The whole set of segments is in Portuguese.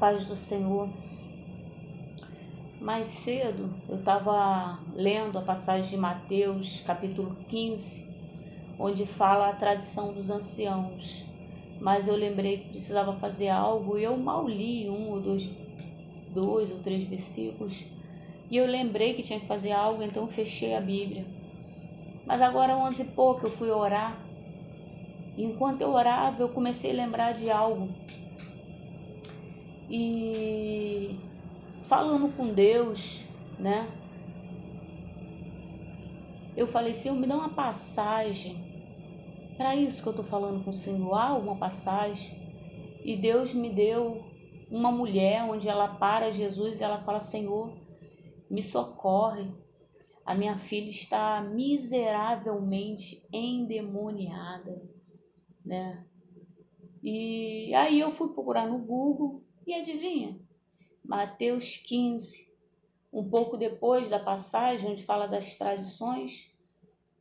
paz do Senhor. Mais cedo eu estava lendo a passagem de Mateus, capítulo 15, onde fala a tradição dos anciãos. Mas eu lembrei que precisava fazer algo e eu mal li dois ou três versículos. E eu lembrei que tinha que fazer algo, então fechei a Bíblia. Mas agora 11 e pouco eu fui orar. E enquanto eu orava, eu comecei a lembrar de algo. E falando com Deus, né? Eu falei, Senhor, me dá uma passagem. Para isso que eu estou falando com o Senhor, uma passagem. E Deus me deu uma mulher onde ela para Jesus e ela fala, Senhor, me socorre. A minha filha está miseravelmente endemoniada, né? E aí eu fui procurar no Google e adivinha? Mateus 15, um pouco depois da passagem onde fala das tradições,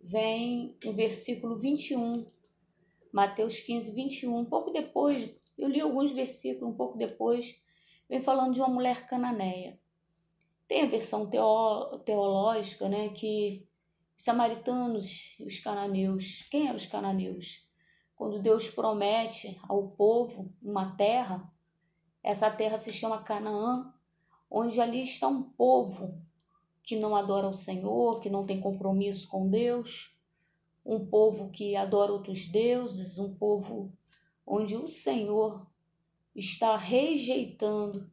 vem o versículo 21, Mateus 15, 21, um pouco depois, eu li alguns versículos, um pouco depois, vem falando de uma mulher cananeia. Tem a versão teológica, né, que os samaritanos e os cananeus, quem eram os cananeus? Quando Deus promete ao povo uma terra, essa terra se chama Canaã, onde ali está um povo que não adora o Senhor, que não tem compromisso com Deus, um povo que adora outros deuses, um povo onde o Senhor está rejeitando.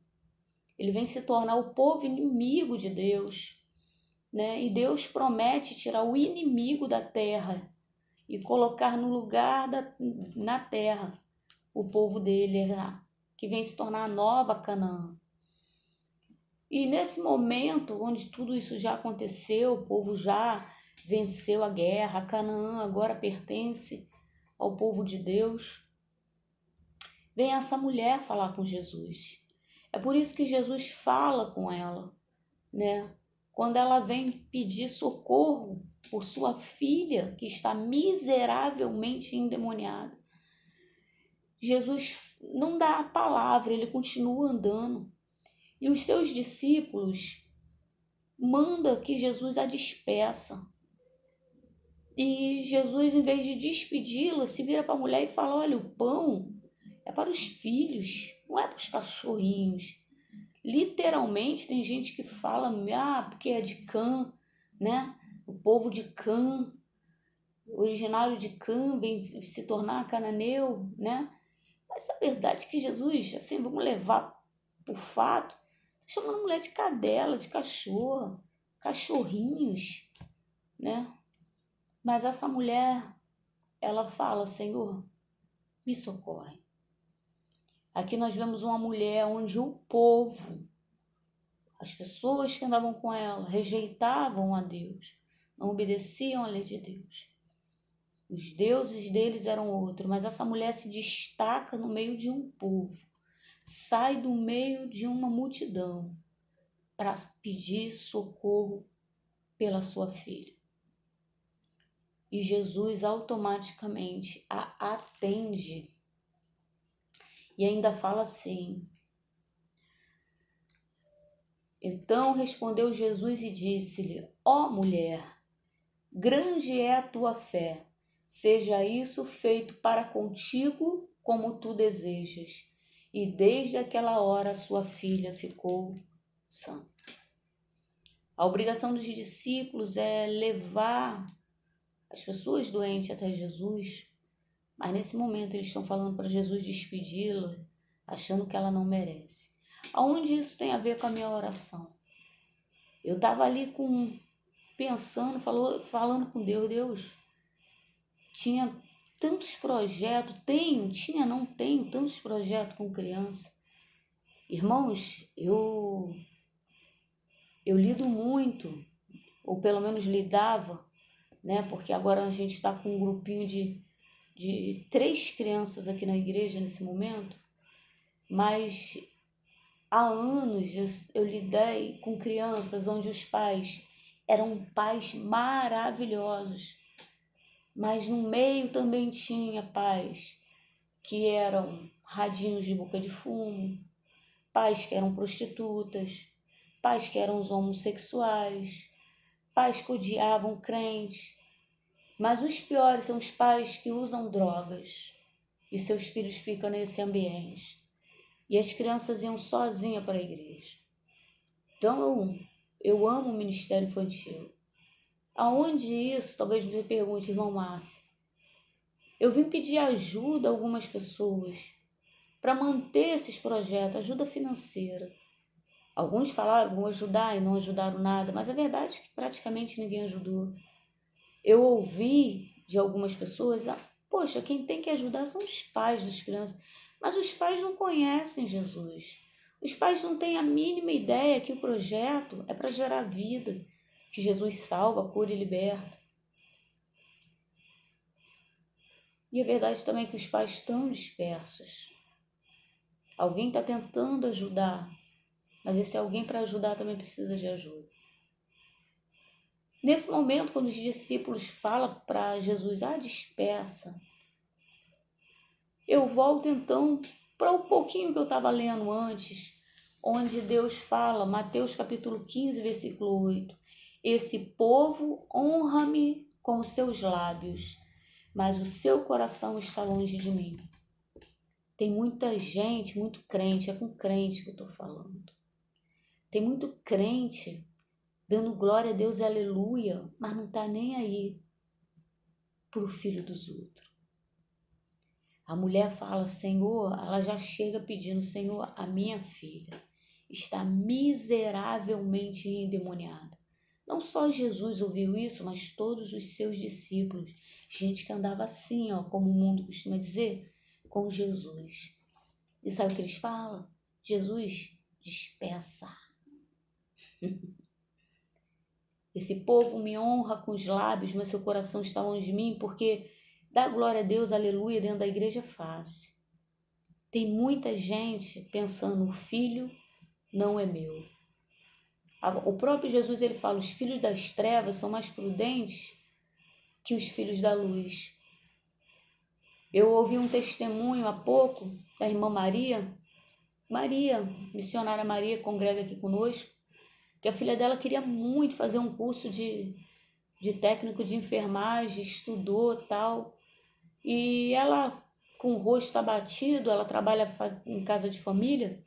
Ele vem se tornar o povo inimigo de Deus, né? E Deus promete tirar o inimigo da terra e colocar no lugar na terra o povo dele, que vem se tornar a nova Canaã. E nesse momento, onde tudo isso já aconteceu, o povo já venceu a guerra, Canaã agora pertence ao povo de Deus, vem essa mulher falar com Jesus. É por isso que Jesus fala com ela, né? Quando ela vem pedir socorro por sua filha, que está miseravelmente endemoniada. Jesus não dá a palavra, ele continua andando. E os seus discípulos mandam que Jesus a despeça. E Jesus, em vez de despedi-la, se vira para a mulher e fala, olha, o pão é para os filhos, não é para os cachorrinhos. Literalmente, tem gente que fala, porque é de Cã, né? O povo de Cã, originário de Cã, vem se tornar cananeu, né? Mas a verdade é que Jesus, assim, vamos levar por fato, está chamando a mulher de cadela, de cachorro, cachorrinhos, né? Mas essa mulher, ela fala, Senhor, me socorre. Aqui nós vemos uma mulher onde o povo, as pessoas que andavam com ela, rejeitavam a Deus, não obedeciam à lei de Deus. Os deuses deles eram outros, mas essa mulher se destaca no meio de um povo, sai do meio de uma multidão para pedir socorro pela sua filha. E Jesus automaticamente a atende. E ainda fala assim, então respondeu Jesus e disse-lhe, ó mulher, grande é a tua fé, seja isso feito para contigo como tu desejas. E desde aquela hora sua filha ficou sã. A obrigação dos discípulos é levar as pessoas doentes até Jesus, mas nesse momento eles estão falando para Jesus despedi-la, achando que ela não merece. Aonde isso tem a ver com a minha oração? Eu estava ali pensando, falando com Deus, tinha tantos projetos, não tenho tantos projetos com criança. Irmãos, eu lido muito, ou pelo menos lidava, né? Porque agora a gente está com um grupinho de 3 crianças aqui na igreja nesse momento, mas há anos eu lidei com crianças onde os pais eram pais maravilhosos, mas no meio também tinha pais que eram radinhos de boca de fumo, pais que eram prostitutas, pais que eram os homossexuais, pais que odiavam crentes. Mas os piores são os pais que usam drogas e seus filhos ficam nesse ambiente. E as crianças iam sozinhas para a igreja. Então, eu amo o ministério infantil. Aonde isso? Talvez me pergunte, irmão Márcio. Eu vim pedir ajuda a algumas pessoas para manter esses projetos, ajuda financeira. Alguns falaram, vão ajudar e não ajudaram nada, mas a verdade é que praticamente ninguém ajudou. Eu ouvi de algumas pessoas, poxa, quem tem que ajudar são os pais das crianças. Mas os pais não conhecem Jesus. Os pais não têm a mínima ideia que o projeto é para gerar vida, que Jesus salva, cura e liberta. E a verdade também é que os pais estão dispersos. Alguém está tentando ajudar, mas esse alguém para ajudar também precisa de ajuda. Nesse momento, quando os discípulos falam para Jesus, dispersa, eu volto então para um pouquinho que eu estava lendo antes, onde Deus fala, Mateus capítulo 15, versículo 8, esse povo honra-me com os seus lábios, mas o seu coração está longe de mim. Tem muita gente, muito crente, é com crente que eu estou falando. Tem muito crente dando glória a Deus e aleluia, mas não está nem aí para o filho dos outros. A mulher fala, Senhor, ela já chega pedindo, Senhor, a minha filha está miseravelmente endemoniada. Não só Jesus ouviu isso, mas todos os seus discípulos. Gente que andava assim, como o mundo costuma dizer, com Jesus. E sabe o que eles falam? Jesus, despeça. Esse povo me honra com os lábios, mas seu coração está longe de mim, porque dar glória a Deus, aleluia, dentro da igreja é fácil. Tem muita gente pensando, o filho não é meu. O próprio Jesus, ele fala, os filhos das trevas são mais prudentes que os filhos da luz. Eu ouvi um testemunho há pouco da irmã Maria, missionária Maria, congrega aqui conosco, que a filha dela queria muito fazer um curso de técnico de enfermagem, estudou tal, e ela com o rosto abatido, ela trabalha em casa de família,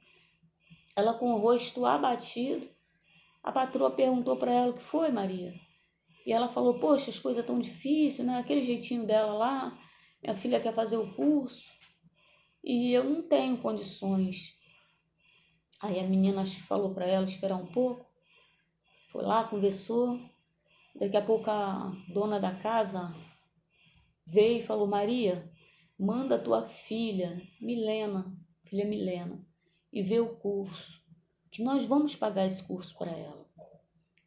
ela com o rosto abatido, a patroa perguntou para ela o que foi, Maria, e ela falou, poxa, as coisas tão difíceis, né? Aquele jeitinho dela lá, minha filha quer fazer o curso, e eu não tenho condições. Aí a menina acho que falou para ela esperar um pouco, foi lá, conversou. Daqui a pouco a dona da casa veio e falou, Maria, manda tua filha Milena, e vê o curso, que nós vamos pagar esse curso para ela.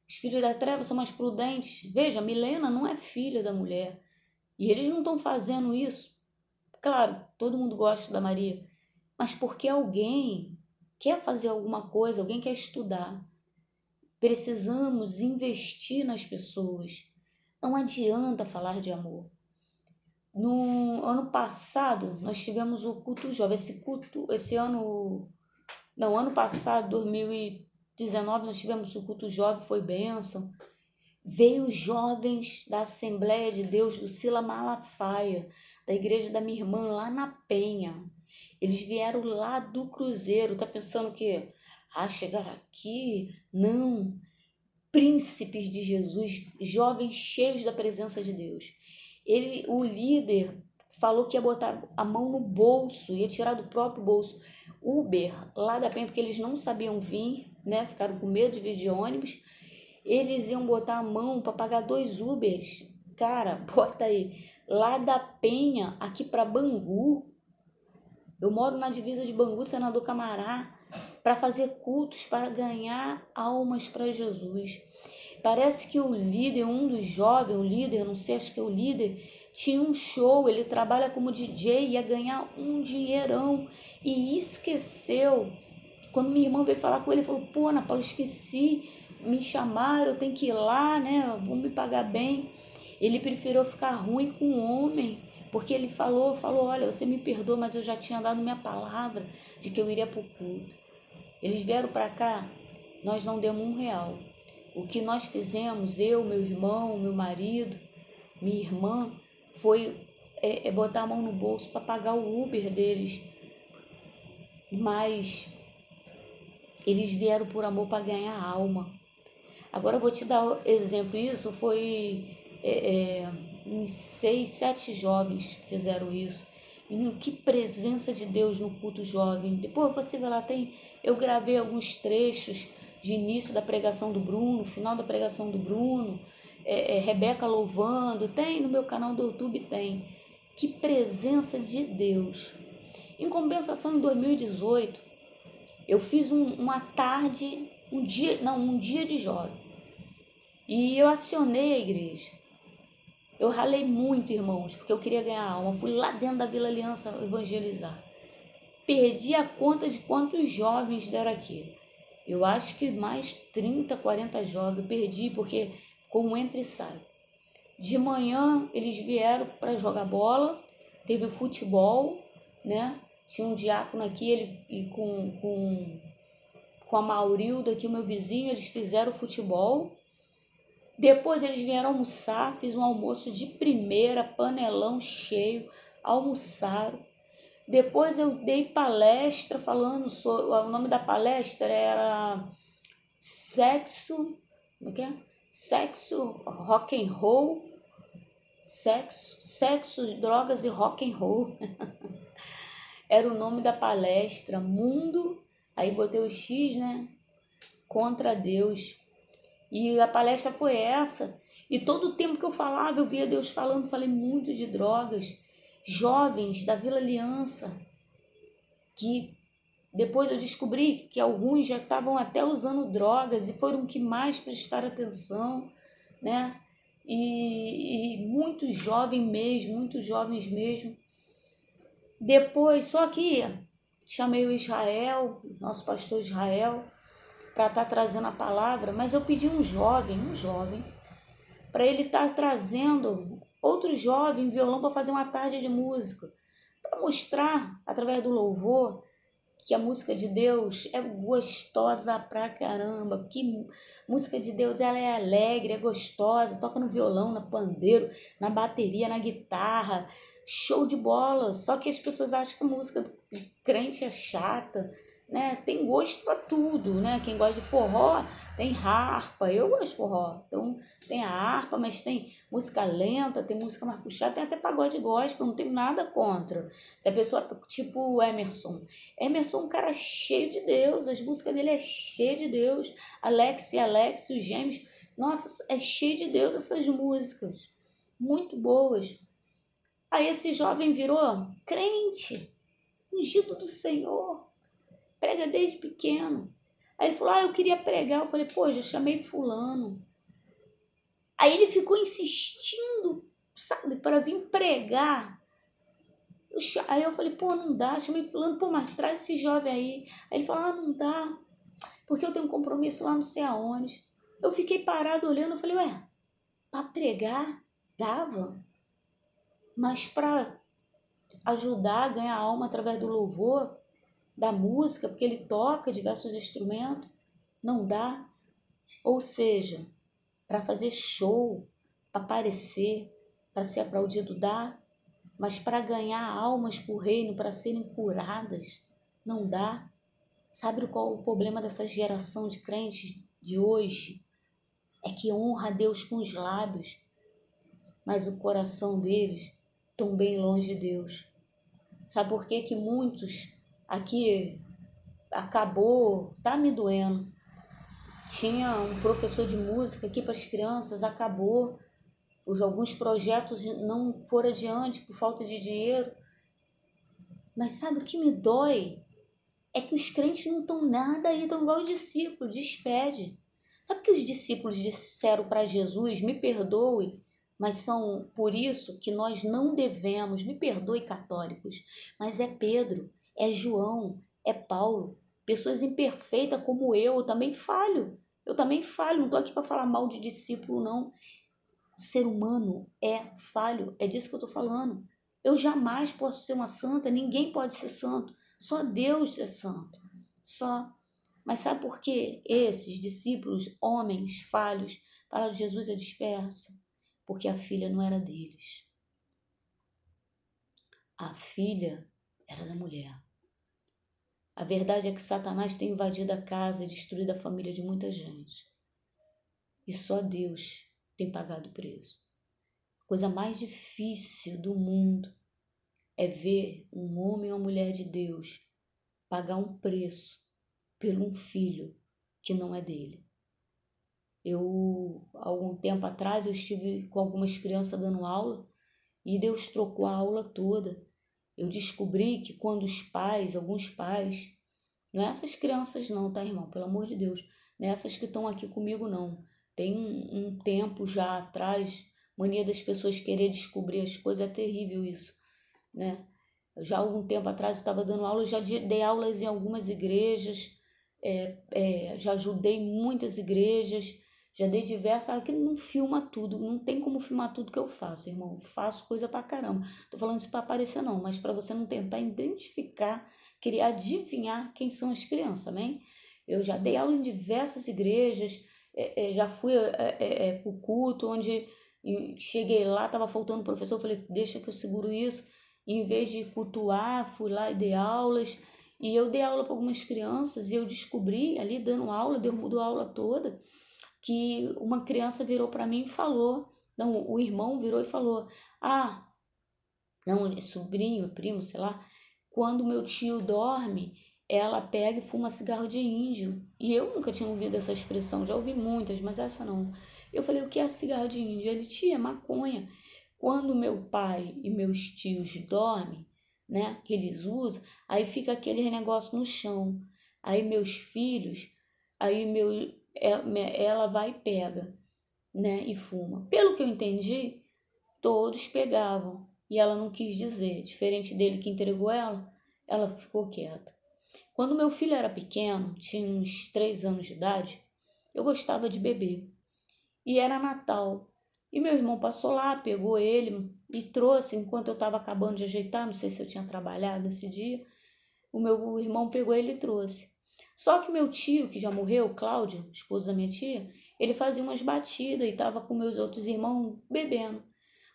Os filhos da treva são mais prudentes. Veja, Milena não é filha da mulher. E eles não estão fazendo isso. Claro, todo mundo gosta da Maria, mas porque alguém quer fazer alguma coisa, alguém quer estudar. Precisamos investir nas pessoas. Não adianta falar de amor. No ano passado, nós tivemos o culto jovem. Ano passado, 2019, nós tivemos o culto jovem, foi bênção. Veio os jovens da Assembleia de Deus do Sila Malafaia, da igreja da minha irmã, lá na Penha. Eles vieram lá do Cruzeiro. Tá pensando que, chegaram aqui? Não. Príncipes de Jesus, jovens cheios da presença de Deus. O líder falou que ia botar a mão no bolso, ia tirar do próprio bolso. Uber, lá da Penha, porque eles não sabiam vir, né? Ficaram com medo de vir de ônibus. Eles iam botar a mão para pagar 2 Ubers. Cara, bota aí. Lá da Penha, aqui para Bangu. Eu moro na divisa de Bangu, Senador Camará, para fazer cultos, para ganhar almas para Jesus. Parece que o líder, um dos jovens, o líder, não sei, acho que é o líder, tinha um show, ele trabalha como DJ, ia ganhar um dinheirão e esqueceu. Quando minha irmã veio falar com ele, ele falou, pô, Ana Paula, esqueci, me chamaram, eu tenho que ir lá, né, vão me pagar bem. Ele preferiu ficar ruim com o homem, porque ele falou, olha, você me perdoa, mas eu já tinha dado minha palavra de que eu iria para o culto. Eles vieram para cá, nós não demos R$ 1. O que nós fizemos, eu, meu irmão, meu marido, minha irmã, foi botar a mão no bolso para pagar o Uber deles. Mas eles vieram por amor para ganhar alma. Agora eu vou te dar exemplo. Isso foi uns 6, 7 jovens fizeram isso. Que presença de Deus no culto jovem. Depois você vê lá, eu gravei alguns trechos de início da pregação do Bruno, final da pregação do Bruno, Rebeca louvando, tem no meu canal do YouTube, tem. Que presença de Deus. Em compensação, em 2018, eu fiz uma tarde, um dia de jovem. E eu acionei a igreja. Eu ralei muito, irmãos, porque eu queria ganhar alma. Fui lá dentro da Vila Aliança evangelizar. Perdi a conta de quantos jovens deram aqui. Eu acho que mais 30, 40 jovens. Perdi porque ficou um entra e sai. De manhã eles vieram para jogar bola. Teve futebol, né? Tinha um diácono aqui, e com a Maurilda aqui, o meu vizinho, eles fizeram futebol. Depois eles vieram almoçar, fiz um almoço de primeira, panelão cheio, almoçaram. Depois eu dei palestra falando sobre, o nome da palestra era sexo, como é que é? Sexo, rock and roll, sexo, drogas e rock and roll. Era o nome da palestra, mundo, aí botei o X, né? Contra Deus. E a palestra foi essa. E todo o tempo que eu falava, eu via Deus falando, falei muito de drogas. Jovens da Vila Aliança, que depois eu descobri que alguns já estavam até usando drogas e foram que mais prestaram atenção, né? E muitos jovens mesmo. Depois, só que chamei o Israel, nosso pastor Israel, para estar trazendo a palavra, mas eu pedi um jovem, para ele estar trazendo outro jovem violão para fazer uma tarde de música, para mostrar, através do louvor, que a música de Deus é gostosa pra caramba, que música de Deus ela é alegre, é gostosa, toca no violão, no pandeiro, na bateria, na guitarra, show de bola. Só que as pessoas acham que a música de crente é chata, né? Tem gosto para tudo, né? Quem gosta de forró tem harpa, eu gosto de forró, então tem a harpa, mas tem música lenta, tem música mais puxada, tem até pagode gospel, não tenho nada contra. Se a pessoa, tipo Emerson é um cara cheio de Deus, as músicas dele é cheia de Deus, Alex, os Gêmeos, nossa, é cheio de Deus essas músicas, muito boas. Aí esse jovem virou crente, ungido do Senhor, prega desde pequeno. Aí ele falou, eu queria pregar. Eu falei, pô, já chamei fulano. Aí ele ficou insistindo, sabe, para vir pregar. Aí eu falei, pô, não dá. Chamei fulano, pô, mas traz esse jovem aí. Aí ele falou, não dá, porque eu tenho um compromisso lá não sei aonde. Eu fiquei parado olhando, eu falei, para pregar dava, mas para ajudar a ganhar alma através do louvor, da música, porque ele toca diversos instrumentos, não dá. Ou seja, para fazer show, para aparecer, para ser aplaudido dá, mas para ganhar almas para o reino, para serem curadas, não dá. Sabe qual o problema dessa geração de crentes de hoje? É que honra a Deus com os lábios, mas o coração deles estão bem longe de Deus. Sabe por que que muitos aqui tá me doendo. Tinha um professor de música aqui para as crianças, acabou. Alguns projetos não foram adiante por falta de dinheiro. Mas sabe o que me dói? É que os crentes não estão nada aí, estão igual os discípulos, despede. Sabe o que os discípulos disseram para Jesus? Me perdoe, mas são por isso que nós não devemos, me perdoe católicos, mas é Pedro, é João, é Paulo, pessoas imperfeitas como eu também falho. Eu também falho, não estou aqui para falar mal de discípulo, não. O ser humano é falho, é disso que eu estou falando. Eu jamais posso ser uma santa, ninguém pode ser santo, só Deus é santo, só. Mas sabe por que esses discípulos, homens falhos, falaram de Jesus é disperso? Porque a filha não era deles. A filha era da mulher. A verdade é que Satanás tem invadido a casa e destruído a família de muita gente. E só Deus tem pagado o preço. A coisa mais difícil do mundo é ver um homem ou uma mulher de Deus pagar um preço por um filho que não é dele. Algum tempo atrás, eu estive com algumas crianças dando aula e Deus trocou a aula toda. Eu descobri que quando alguns pais, não é essas crianças não, tá, irmão? Pelo amor de Deus, não é essas que estão aqui comigo, não. Tem um tempo já atrás, mania das pessoas querer descobrir as coisas, é terrível isso, né? Já há algum tempo atrás eu estava dando aula, já dei aulas em algumas igrejas, já ajudei muitas igrejas, já dei diversas, que não filma tudo, não tem como filmar tudo que eu faço, irmão. Eu faço coisa pra caramba. Tô falando isso pra aparecer não, mas para você não tentar identificar, querer adivinhar quem são as crianças, amém? Eu já dei aula em diversas igrejas, já fui pro culto, onde cheguei lá, tava faltando professor, eu falei, deixa que eu seguro isso. Em vez de cultuar, fui lá e dei aulas. E eu dei aula para algumas crianças e eu descobri ali dando aula, Deus mudou a aula toda, que uma criança virou para mim e falou, não, o irmão virou e falou, não, é sobrinho, primo, sei lá, quando meu tio dorme, ela pega e fuma cigarro de índio. E eu nunca tinha ouvido essa expressão, já ouvi muitas, mas essa não. Eu falei, o que é cigarro de índio? Ele, tia, é maconha. Quando meu pai e meus tios dormem, né, que eles usam, aí fica aquele negócio no chão. Aí meus filhos, aí ela vai e pega, né, e fuma. Pelo que eu entendi, todos pegavam e ela não quis dizer. Diferente dele que entregou ela ficou quieta. Quando meu filho era pequeno, tinha uns 3 anos de idade, eu gostava de beber. E era Natal. E meu irmão passou lá, pegou ele e trouxe, enquanto eu estava acabando de ajeitar, não sei se eu tinha trabalhado esse dia, o meu irmão pegou ele e trouxe. Só que meu tio, que já morreu, Cláudio, esposo da minha tia, ele fazia umas batidas e estava com meus outros irmãos bebendo.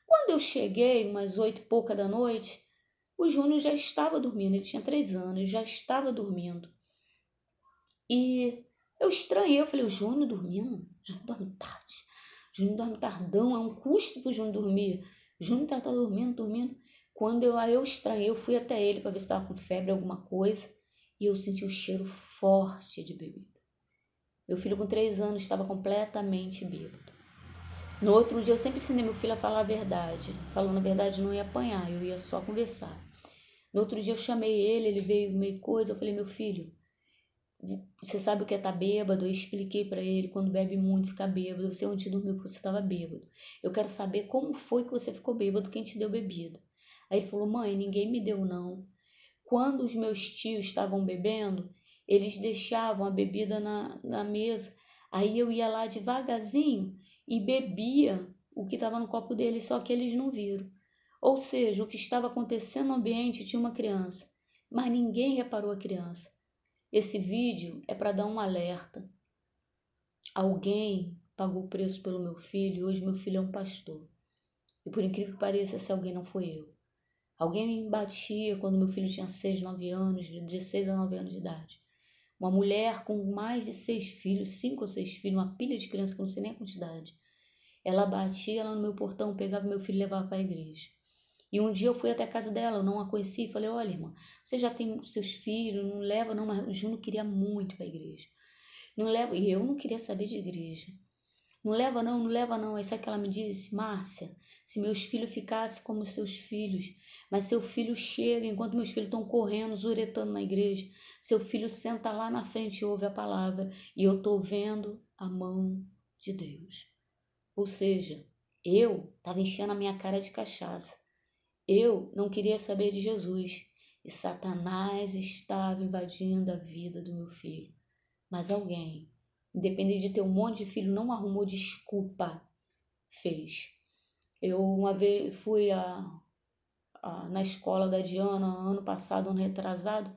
Quando eu cheguei, umas 8 e pouca da noite, o Júnior já estava dormindo, ele tinha 3 anos, já estava dormindo. E eu estranhei, eu falei, o Júnior dormindo? O Júnior dorme tarde. O Júnior dorme tardão, é um custo pro Júnior dormir. O Júnior tá dormindo. Quando eu estranhei, eu fui até ele para ver se estava com febre, alguma coisa, e eu senti o cheiro forte de bebida. Meu filho com 3 anos estava completamente bêbado. No outro dia eu sempre ensinei meu filho a falar a verdade. Falando a verdade não ia apanhar, eu ia só conversar. No outro dia eu chamei ele veio meio coisa, eu falei, meu filho, você sabe o que é estar bêbado? Eu expliquei para ele, quando bebe muito, fica bêbado. Você ontem dormiu porque você estava bêbado. Eu quero saber como foi que você ficou bêbado, quem te deu bebida. Aí ele falou, mãe, ninguém me deu não. Quando os meus tios estavam bebendo, eles deixavam a bebida na mesa. Aí eu ia lá devagarzinho e bebia o que estava no copo deles, só que eles não viram. Ou seja, o que estava acontecendo no ambiente tinha uma criança, mas ninguém reparou a criança. Esse vídeo é para dar um alerta. Alguém pagou o preço pelo meu filho e hoje meu filho é um pastor. E por incrível que pareça, esse alguém não foi eu. Alguém me batia quando meu filho tinha 6, 9 anos, de 6 a 9 anos de idade. Uma mulher com mais de 6 filhos, 5 ou 6 filhos, uma pilha de criança que eu não sei nem a quantidade. Ela batia lá no meu portão, pegava meu filho e levava para a igreja. E um dia eu fui até a casa dela, eu não a conheci, e falei, olha irmã, você já tem seus filhos, não leva não, mas o Júnior queria muito para a igreja. Não leva, e eu não queria saber de igreja. Não leva não, não leva não. Aí sabe que ela me disse, Márcia, se meus filhos ficassem como seus filhos, mas seu filho chega, enquanto meus filhos estão correndo, zuretando na igreja, seu filho senta lá na frente e ouve a palavra, e eu estou vendo a mão de Deus. Ou seja, eu estava enchendo a minha cara de cachaça. Eu não queria saber de Jesus. E Satanás estava invadindo a vida do meu filho. Mas alguém, independente de ter um monte de filho, não arrumou desculpa. Fez. Eu uma vez fui na escola da Diana, ano passado, ano retrasado,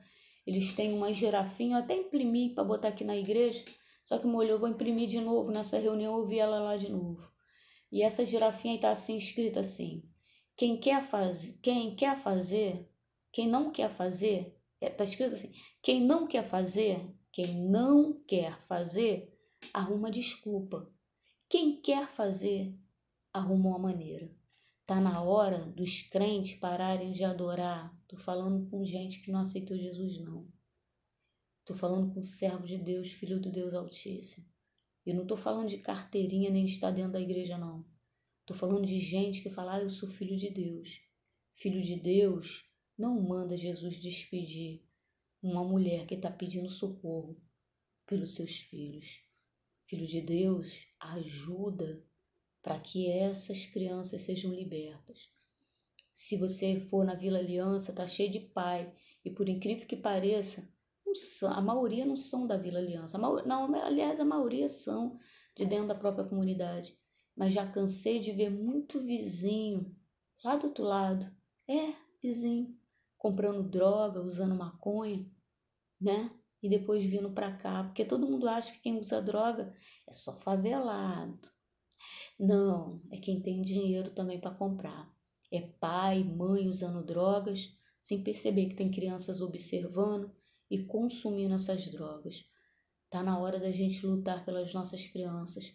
Eles têm uma girafinha, eu até imprimi para botar aqui na igreja, só que molhou, vou imprimir de novo. Nessa reunião eu vi ela lá de novo. E essa girafinha está assim, escrita assim: quem não quer fazer, está escrito assim: quem não quer fazer, arruma desculpa. Quem quer fazer, arruma uma maneira. Tá na hora dos crentes pararem de adorar. Tô falando com gente que não aceitou Jesus, não. Tô falando com servo de Deus, filho do Deus Altíssimo. E não tô falando de carteirinha nem de estar dentro da igreja, não. Tô falando de gente que fala, eu sou filho de Deus. Filho de Deus não manda Jesus despedir uma mulher que está pedindo socorro pelos seus filhos. Filho de Deus ajuda para que essas crianças sejam libertas. Se você for na Vila Aliança, tá cheio de pai. E por incrível que pareça, a maioria não são da Vila Aliança. Aliás, a maioria são de dentro da própria comunidade. Mas já cansei de ver muito vizinho lá do outro lado. Vizinho. Comprando droga, usando maconha, né? E depois vindo para cá. Porque todo mundo acha que quem usa droga é só favelado. Não, é quem tem dinheiro também para comprar. É pai, mãe usando drogas, sem perceber que tem crianças observando e consumindo essas drogas. Tá na hora da gente lutar pelas nossas crianças.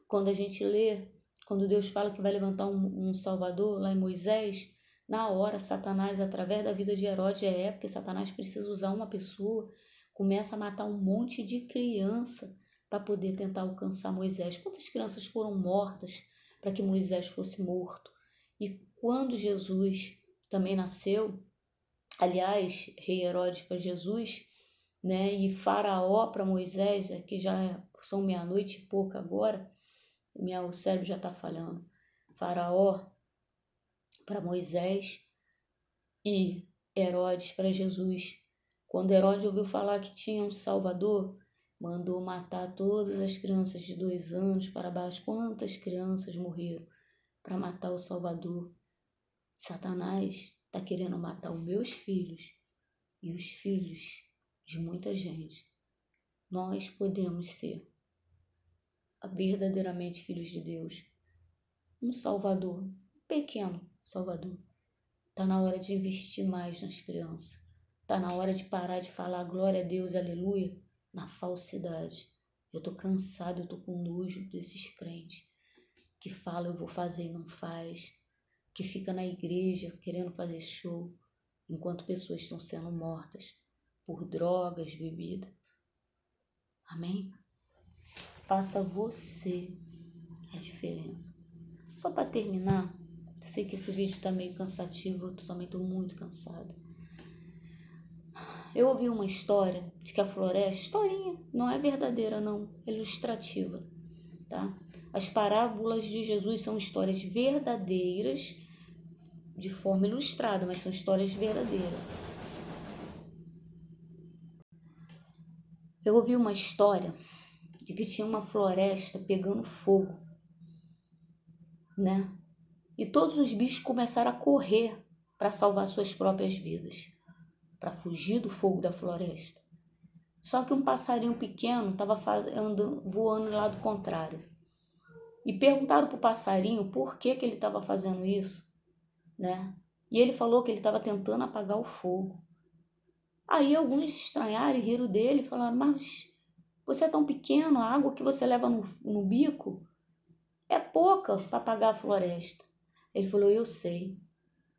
Quando a gente lê, quando Deus fala que vai levantar um Salvador lá em Moisés, na hora Satanás, através da vida de Herodes, porque Satanás precisa usar uma pessoa, começa a matar um monte de criança para poder tentar alcançar Moisés. Quantas crianças foram mortas para que Moisés fosse morto? E quando Jesus também nasceu, aliás, rei Herodes para Jesus, né? E Faraó para Moisés, que já são meia-noite e pouca agora, o cérebro já está falhando. Faraó para Moisés e Herodes para Jesus. Quando Herodes ouviu falar que tinha um Salvador, mandou matar todas as crianças de 2 anos para baixo. Quantas crianças morreram para matar o Salvador? Satanás está querendo matar os meus filhos e os filhos de muita gente. Nós podemos ser verdadeiramente filhos de Deus. Um Salvador, um pequeno Salvador. Está na hora de investir mais nas crianças. Está na hora de parar de falar glória a Deus, aleluia, na falsidade. Eu estou cansado, eu estou com nojo desses crentes que falam eu vou fazer e não faz, que fica na igreja querendo fazer show, enquanto pessoas estão sendo mortas por drogas, bebida. Amém? Faça você a diferença. Só para terminar, sei que esse vídeo está meio cansativo, eu também estou muito cansada. Eu ouvi uma história de que a floresta, historinha, não é verdadeira não, é ilustrativa, tá? As parábolas de Jesus são histórias verdadeiras, de forma ilustrada, mas são histórias verdadeiras. Eu ouvi uma história de que tinha uma floresta pegando fogo, né? E todos os bichos começaram a correr para salvar suas próprias vidas, para fugir do fogo da floresta. Só que um passarinho pequeno estava voando do lado contrário. E perguntaram para o passarinho por que ele estava fazendo isso, né? E ele falou que ele estava tentando apagar o fogo. Aí alguns estranharam e riram dele e falaram, mas você é tão pequeno, a água que você leva no bico é pouca para apagar a floresta. Ele falou, eu sei,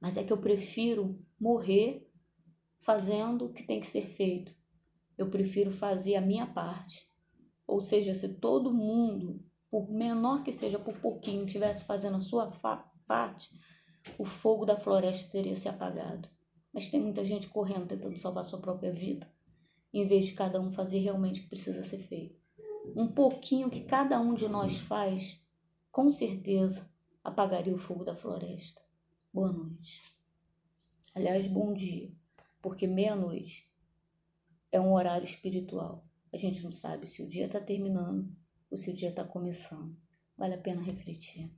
mas é que eu prefiro morrer fazendo o que tem que ser feito. Eu prefiro fazer a minha parte. Ou seja, se todo mundo, por menor que seja, por pouquinho, estivesse fazendo a sua parte, o fogo da floresta teria se apagado. Mas tem muita gente correndo, tentando salvar sua própria vida, em vez de cada um fazer realmente o que precisa ser feito. Um pouquinho que cada um de nós faz, com certeza, apagaria o fogo da floresta. Boa noite. Aliás, bom dia, porque meia-noite é um horário espiritual. A gente não sabe se o dia está terminando ou se o dia está começando. Vale a pena refletir.